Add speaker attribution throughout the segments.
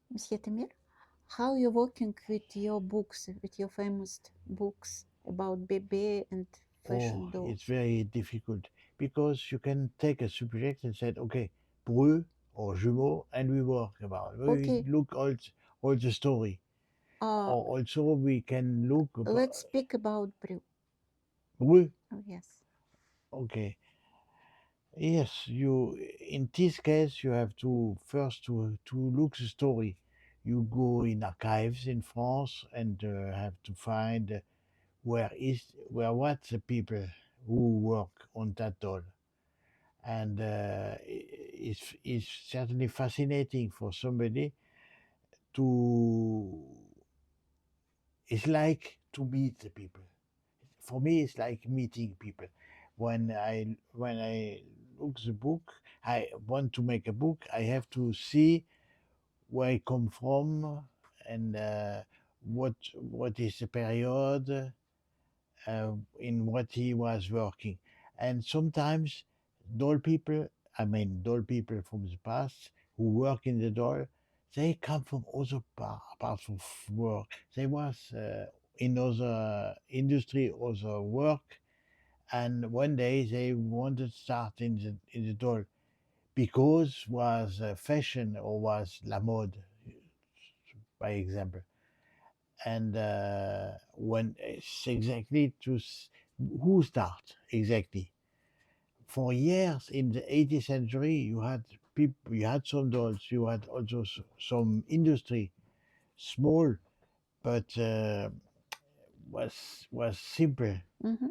Speaker 1: Monsieur Temir, how you working with your books, with your famous books about baby and
Speaker 2: Oh,
Speaker 1: fashion doll?
Speaker 2: it's very difficult because you can take a subject and say, okay, Breu or Jumeau, and we work about. We
Speaker 1: Okay,
Speaker 2: look all the story.
Speaker 1: uh,
Speaker 2: Or also we can look about
Speaker 1: let's speak about brew.
Speaker 2: Breu.
Speaker 1: Oh, yes.
Speaker 2: Okay. Yes, you in this case you have to first to look the story. You go in archives in France and have to find where what the people who work on that doll, and it's certainly fascinating for somebody to. It's like to meet the people. For me, it's like meeting people. When I look the book, I want to make a book. I have to see where I come from and what is the period in what he was working. And sometimes doll people from the past who work in the doll, they come from other parts of work. They was in other industry, other work, and one day they wanted to start in the doll because was fashion or was la mode, by example. And when it's exactly who start exactly for years in the 18th century you had people, you had some dolls, you had also some industry, small, but was simple.
Speaker 1: Mm-hmm.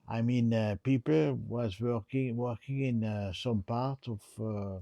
Speaker 2: I mean, people was working in some part of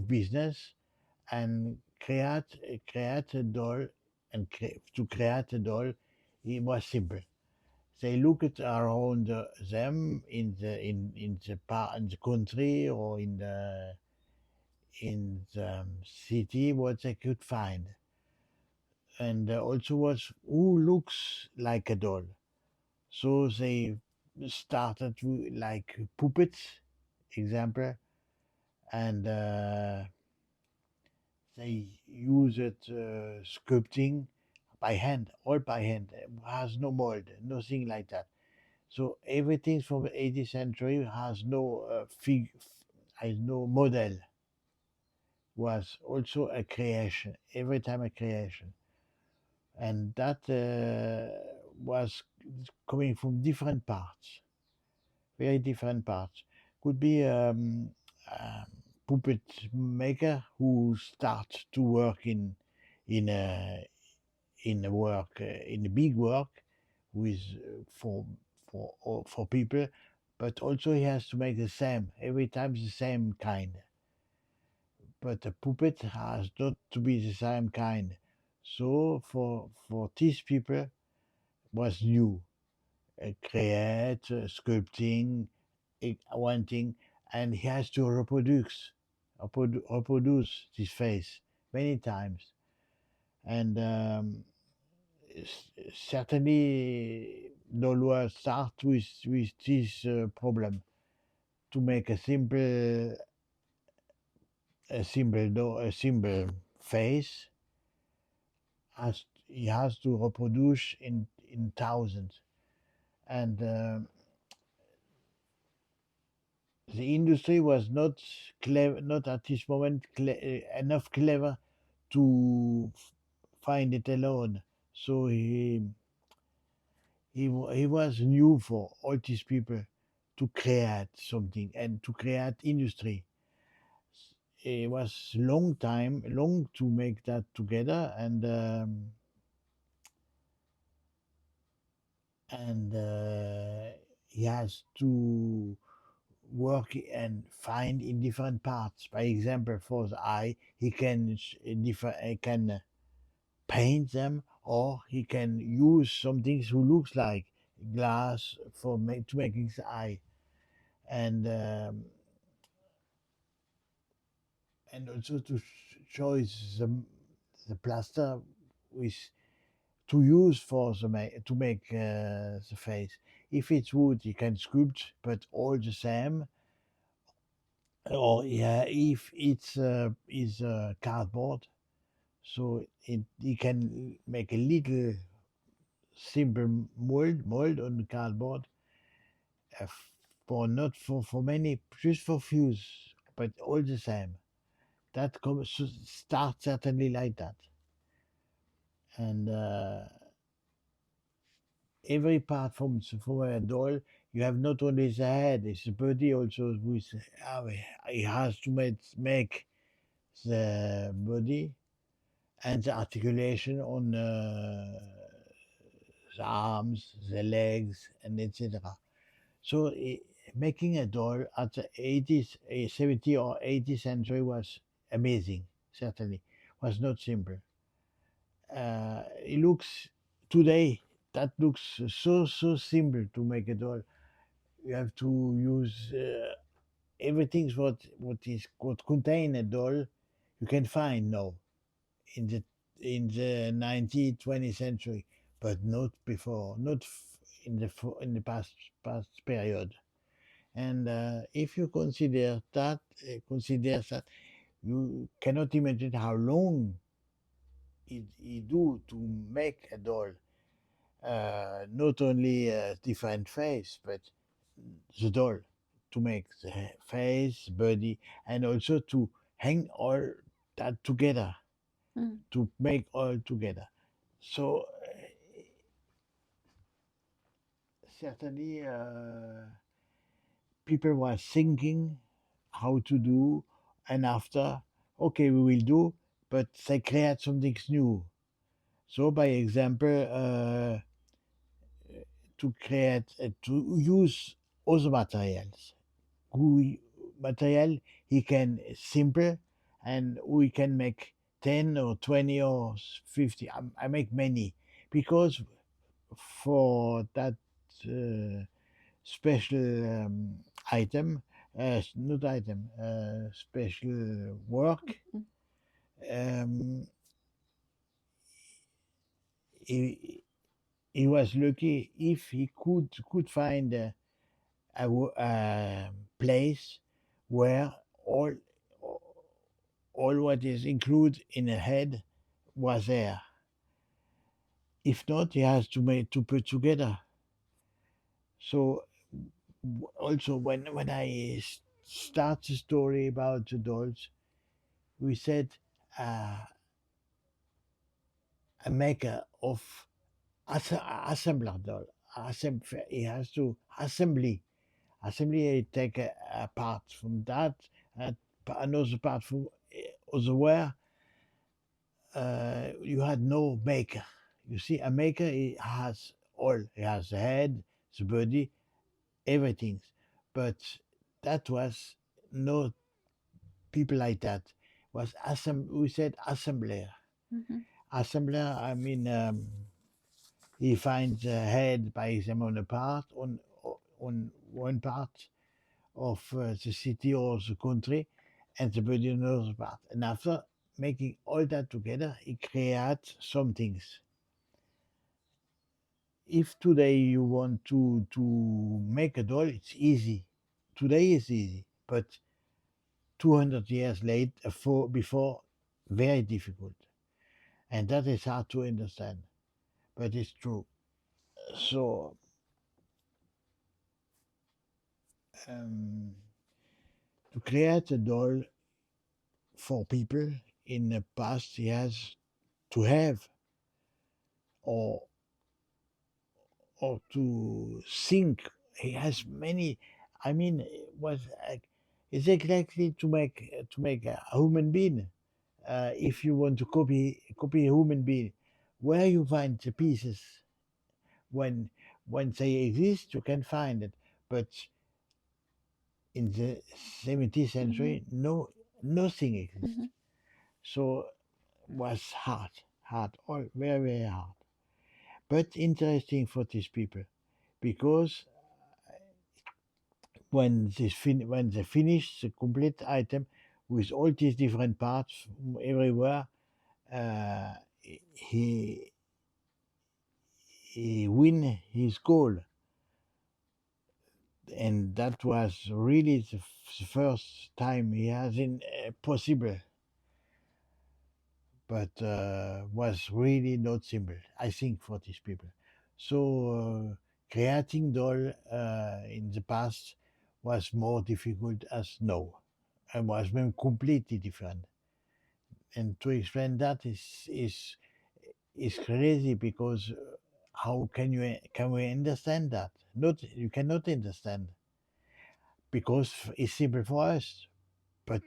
Speaker 2: business and create a doll, and to create a doll it was simple. They look at around them in the country or in the city what they could find, and also was who looks like a doll. So they started with like puppets, example, and they use it sculpting by hand, all by hand. It has no mold, nothing like that. So everything from the 18th century has no has no model. Was also a creation. Every time a creation, and that was coming from different parts, very different parts. Could be um, puppet maker who start to work in a in a work in a big work with for people, but also he has to make the same every time the same kind. But a puppet has not to be the same kind. So for these people was new, create, sculpting, one thing, and he has to reproduce this face many times, and certainly Dolwa start with this problem to make a simple face. He has to reproduce in thousands, and the industry was not clever, not at this moment enough clever to find it alone. So he was new for all these people to create something and to create industry. It was long to make that together, and he has to work and find in different parts. By example, for the eye, he can he can paint them, or he can use something who looks like glass to making the eye, and um, and also to choose the plaster with to use for to make the face. If it's wood, you can sculpt, but all the same. Or yeah, if it's is cardboard, So he can make a little simple mold on the cardboard, for not for many, just for few, but all the same. That comes start certainly like that, and every part from a doll, you have not only the head, it's the body also. With he has to make the body and the articulation on the arms, the legs, and etc. So making a doll at the 80s, 70 or 80th century was amazing. Certainly, was not simple. It looks today, that looks so simple to make a doll. You have to use everything what contain a doll. You can find now in the 19th, 20th century, but not before, not in the past period. And if you consider that, you cannot imagine how long it do to make a doll. Not only a different face, but the doll, to make the face, body, and also to hang all that together,
Speaker 1: Mm.
Speaker 2: to make all together. So certainly, people were thinking how to do, and after, okay, we will do, but they create something new. So, by example, to use other materials. We material he can simple, and we can make 10 or 20 or 50. I make many because for that uh, special item, not item, special work.
Speaker 1: Mm.
Speaker 2: Um, he, he was lucky if he could find a place where all all what is included in a head was there. If not, he has to make to put together. So also when I start the story about the dolls, we said uh, a maker of assembler doll. He has to assembly. He take a part from that, and another part from other where you had no maker. You see, a maker he has all. He has the head, the body, everything. But that was no people like that. Was we said assembler.
Speaker 1: Mhm.
Speaker 2: Assembler. I mean, he finds the head by example on a part on one part of the city or the country, and the body on another part. And after making all that together, he creates some things. If today you want to make a doll, it's easy. Today is easy, but 200 years late before, very difficult, and that is hard to understand, but it's true. So um, to create a doll for people in the past, he has to have or to think. He has many. I mean, was it's exactly to make a human being. If you want to copy a human being, where you find the pieces when they exist, you can find it. But in the 17th
Speaker 1: Mhm.
Speaker 2: century, no, nothing exists.
Speaker 1: Mhm.
Speaker 2: So was hard, all very hard. But interesting for these people because when they finish the complete item with all these different parts from everywhere, uh, he he win his goal, and that was really the first time he has in possible. but was really not simple, I think, for these people. So creating doll in the past was more difficult as now, and was even completely different. And to explain that is crazy because how can we understand that? Not you cannot understand because it's simple for us. But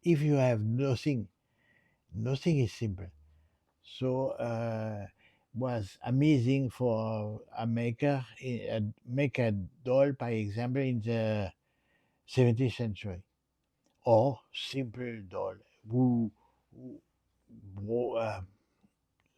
Speaker 2: if you have nothing, nothing is simple. So was amazing for a maker make a doll, by example, in the 17th century, or simple doll who, who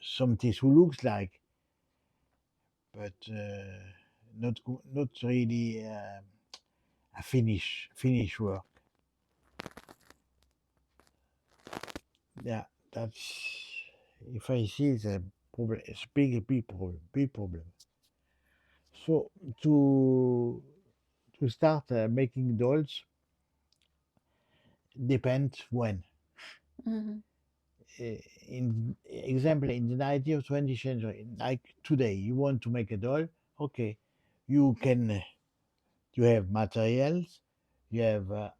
Speaker 2: something who looks like, but not really a finish work. Yeah, that's if I see the problem, it's big problem. So to start making dolls depends when.
Speaker 1: Mhm.
Speaker 2: In example, in the 19th or 20th century, like today, you want to make a doll, okay, you can you have materials, you have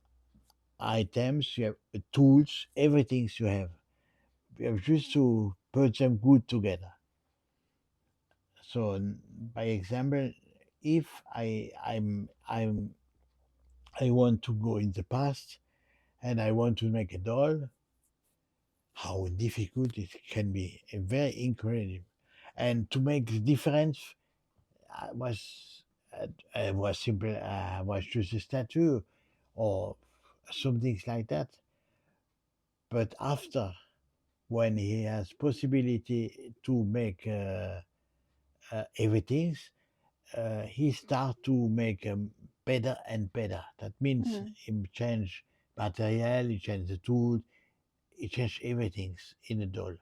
Speaker 2: items, you have tools, everything you have. You have just to put them good together. So, by example, if I want to go in the past and I want to make a doll, how difficult it can be, very incredible. And to make the difference was was simple, was just a statue or some things like that. But after, when he has possibility to make everything, he start to make better and better. That means
Speaker 1: Mhm.
Speaker 2: he change material, he change the tool, he change everything in the doll.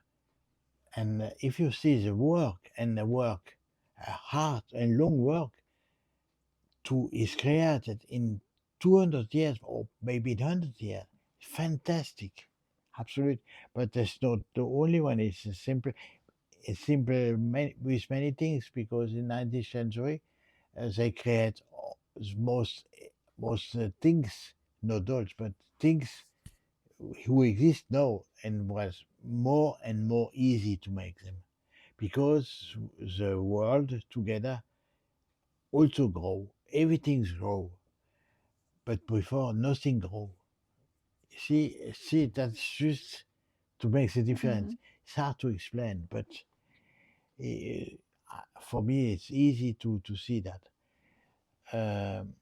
Speaker 2: And if you see the work and the work, hard and long work, to is created in 200 years or maybe 100 years, fantastic, absolute. But that's not the only one. It's simple with many things because in 19th century they create most things, not dolls, but things who exist now, and was more and more easy to make them because the world together also grow. Everything's grow, but before nothing grow. See, that's just to make the difference.
Speaker 1: Mhm.
Speaker 2: It's hard to explain, but for me, it's easy to see that. Um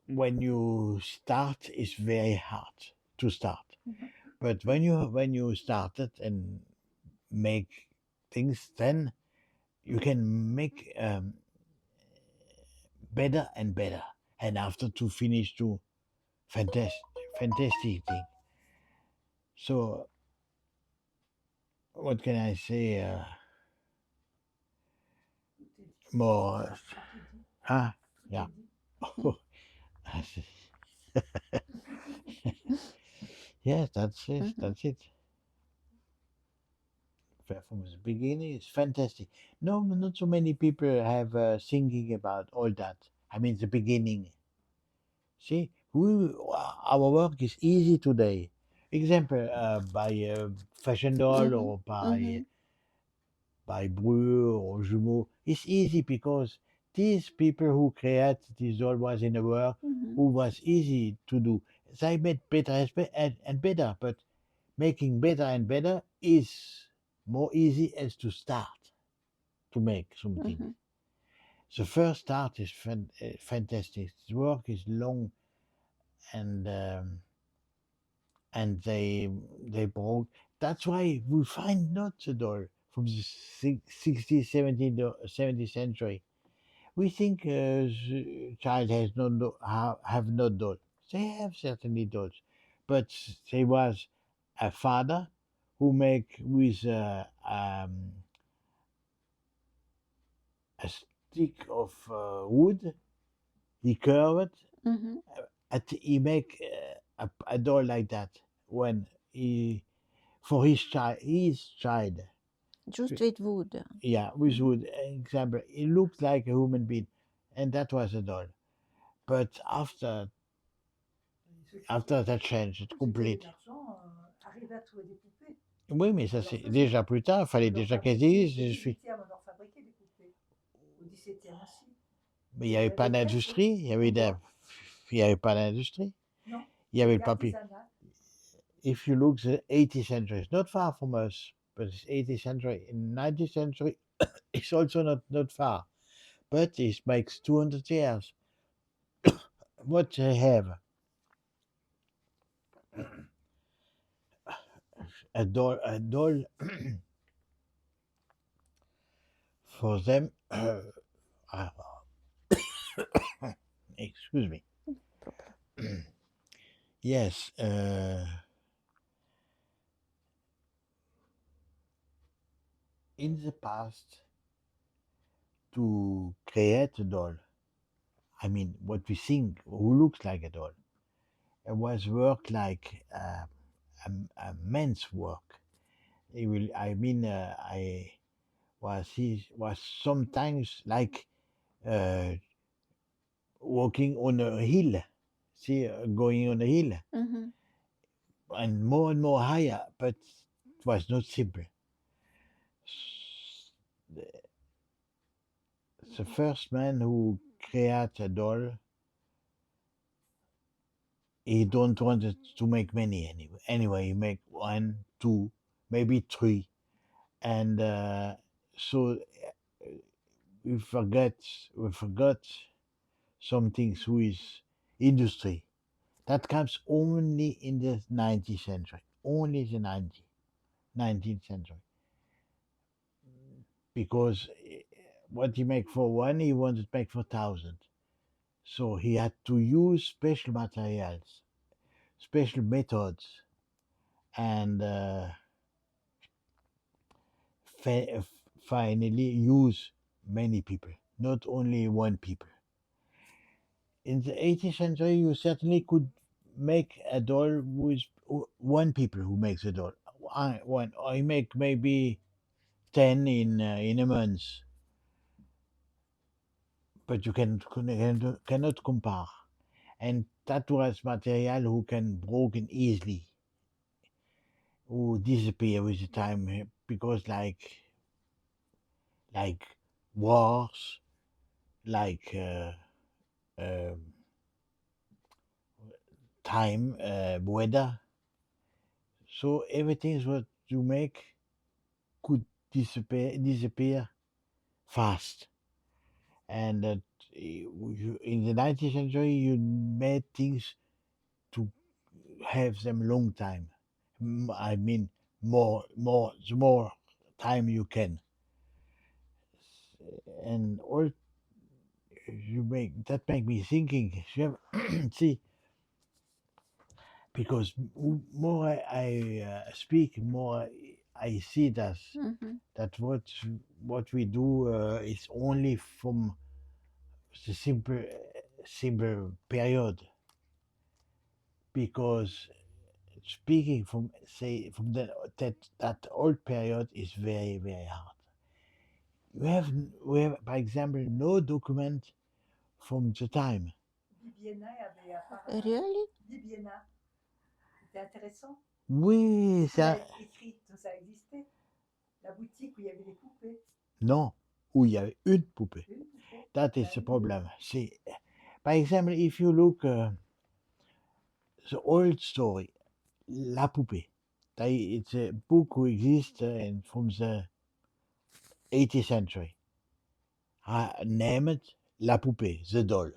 Speaker 2: when you start, it's very hard to start.
Speaker 1: Mhm.
Speaker 2: But when you started and make things, then you can make better and better. And after to finish to fantastic, fantastic thing. So what can I say? More, huh? Yeah. Yes, that's it.
Speaker 1: Mhm.
Speaker 2: That's it. From the beginning, it's fantastic. No, not so many people have thinking about all that. I mean, the beginning. See, our work is easy today. Example, by fashion doll
Speaker 1: Mhm.
Speaker 2: or
Speaker 1: Mhm.
Speaker 2: by Breu or Jumeau. It's easy because these people who create this doll was in a work
Speaker 1: Mhm.
Speaker 2: who was easy to do. They made better and better, but making better and better is more easy as to start to make something.
Speaker 1: Mhm.
Speaker 2: The first start is fantastic. The work is long and they broke. That's why we find not the doll from the 60th, 17th century. We think the child has have no doll. They have certainly dolls, but there was a father who make with a stick of wood. He curve it,
Speaker 1: Mhm.
Speaker 2: and he make a doll like that when he for his child.
Speaker 1: Just with wood.
Speaker 2: Yeah, with
Speaker 1: Mhm.
Speaker 2: wood. Example, it looked like a human being, and that was a doll. But after that change, it complete. Oui, mais ça c'est déjà plus tard, fallait déjà qu'ils existent. Mais il n'y avait pas d'industrie, il y avait pas d'industrie. Il y avait le papier. If you look the 18th century, it's not far from us, but it's 18th century. In 19th century, it's also not far, but it makes 200 years. What they have a doll for them. Excuse me.
Speaker 1: Problem.
Speaker 2: Yes, in the past, to create a doll, I mean, what we think who looks like a doll, it was work like a man's work. It will, I mean, I he was sometimes like uh, walking on a hill, see, going on a hill,
Speaker 1: Mhm.
Speaker 2: and more higher, but it was not simple. The, the first man who created a doll, he don't want it to make many anyway. Anyway, he make one, two, maybe three, and so we forget we forgot some things with industry. That comes only in the 19th century, only the 19th century, because what he make for one, he wanted to make for thousand. So he had to use special materials, special methods, and fa- finally use many people, not only one people. In the 18th century, you certainly could make a doll with one people who makes a doll. One, I make maybe 10 in a month, but you cannot compare. And that was material who can broken easily, who disappear with the time because like wars, like time, weather. So everything what you make could disappear fast. And in the 19th century, you made things to have them long time. I mean, the more time you can, and all you make that make me thinking. See, because more I speak, more I see
Speaker 1: Mhm.
Speaker 2: that what we do is only from the simple period, because speaking from say from that old period is very hard. We have, by example, no document from the time.
Speaker 1: Really?
Speaker 2: Oui, ça. Non, où il y avait une poupée. That is the problem. See, by example, if you look the old story, La Poupée, it's a book who exists from the 18th century. Named La Poupée, the doll.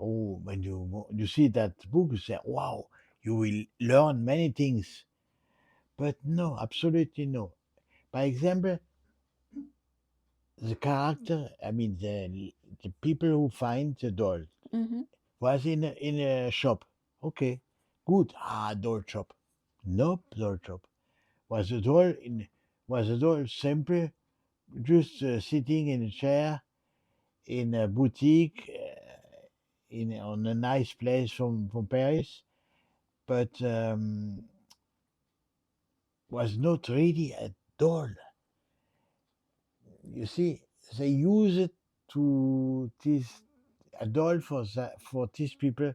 Speaker 2: Oh, when you see that book, you say, wow, you will learn many things. But no, absolutely no. By example, the character, I mean, the people who find the doll
Speaker 1: Mhm.
Speaker 2: was in a shop. Okay, good. Doll shop. Nope, doll shop. Was the doll in? Was the doll simple, just sitting in a chair in a boutique, in on a nice place from Paris? But was not really a doll. You see, they use it to this a doll for these people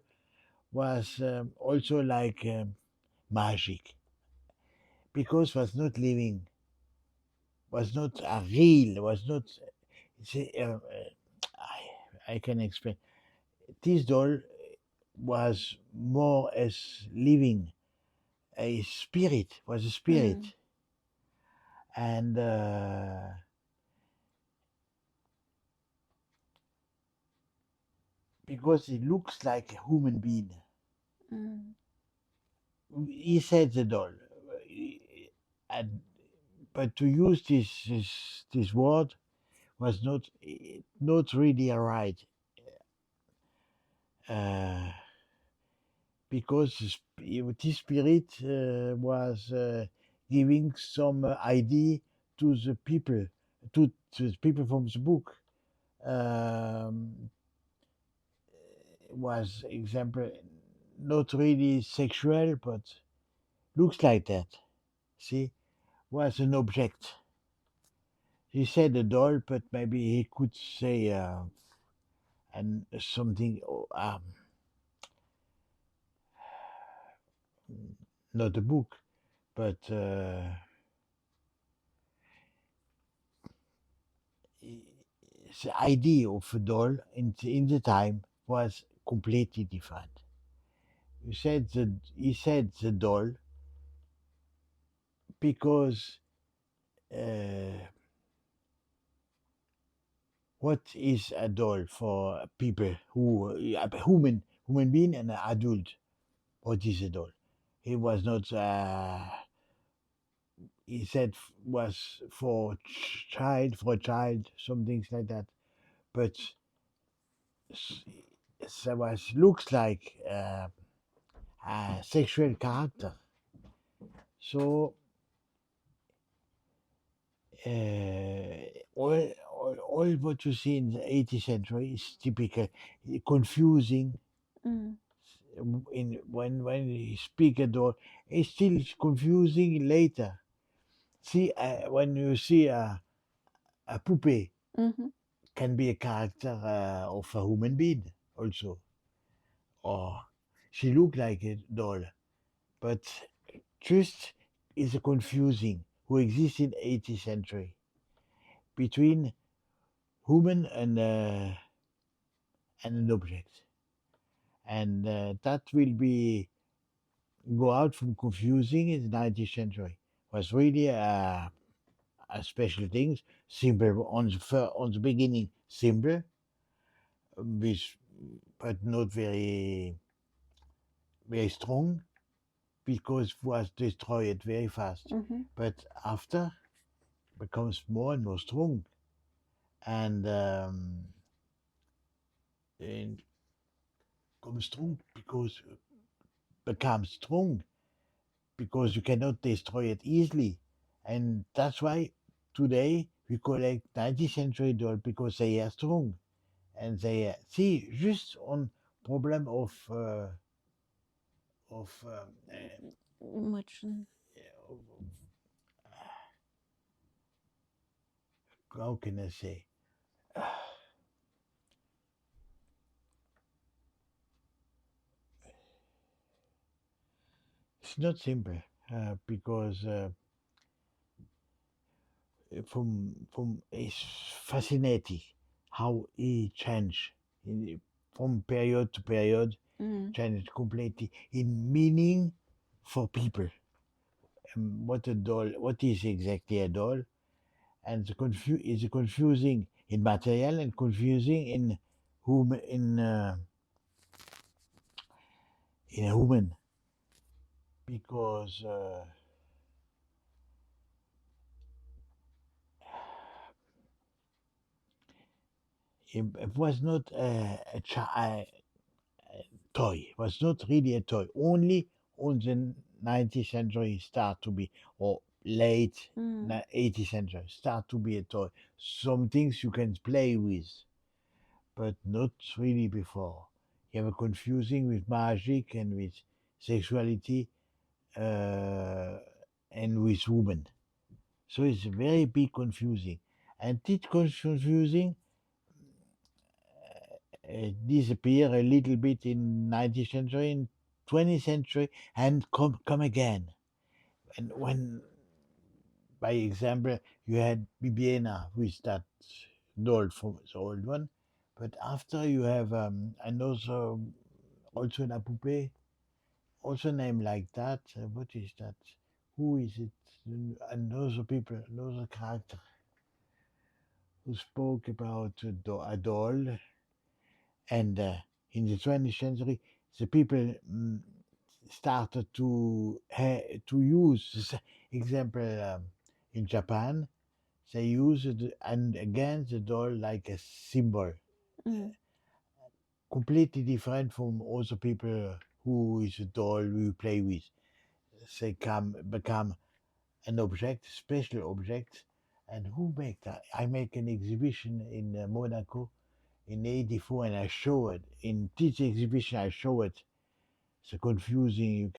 Speaker 2: was also like magic because was not living, was not a real, was not. See, I can explain. This doll was more as living, a spirit, was a spirit,
Speaker 1: Mm.
Speaker 2: and because it looks like a human being.
Speaker 1: Mm.
Speaker 2: He said the doll, and, but to use this word was not really right, uh, because this spirit was giving some idea to the people, to the people from the book. Um, was example not really sexual, but looks like that. See, was an object. He said a doll, but maybe he could say and something. Not a book, but the idea of a doll in the time was completely different. He said the doll because uh, what is a doll for people who a human being and an adult? What is a doll? He was not. He said was for for a child, some things like that. But s- there was looks like a sexual character. So all what you see in the 18th century is typical, confusing.
Speaker 1: Mm.
Speaker 2: In when you speak at all, it's still confusing later. See, when you see a puppet
Speaker 1: Mm-hmm.
Speaker 2: can be a character of a human being also, or she look like a doll, but just is a confusing who exists in 18th century between human and an object, and that will be go out from confusing in the 19th century was really a special things, simple on on the beginning, simple, with, but not very strong because was destroyed very fast.
Speaker 1: Mm-hmm.
Speaker 2: But after becomes more and more strong, and comes strong because becomes strong because you cannot destroy it easily, and that's why today we collect 19th century doll because they are strong and they see just on problem
Speaker 1: Much.
Speaker 2: how can I say, it's not simple because from it's fascinating how he change from period to period,
Speaker 1: Mm.
Speaker 2: change completely in meaning for people. What a doll, what is exactly a doll, and the is confusing in material and confusing in whom in a human because it was not a toy. It was not really a toy. Only on the 19th century start to be, or late
Speaker 1: Mm.
Speaker 2: 18th century start to be a toy. Some things you can play with, but not really before. You have a confusing with magic and with sexuality. Uh, and with women. So it's very big confusing. And this confusing disappear a little bit in 19th century, in 20th century, and come again. And when, by example, you had Bibiena with that doll from the old one, but after you have another, also La Poupée, also named like that. What is that? Who is it? Another people, another character who spoke about a doll, and in the 20th century, the people started to use this example in Japan. They use it and again the doll like a symbol,
Speaker 1: Mm.
Speaker 2: completely different from other people who is a doll we play with. They come become an object, special object. And who make that? I make an exhibition in Monaco in '84, and I show it. In this exhibition, I show it. It's confusing. You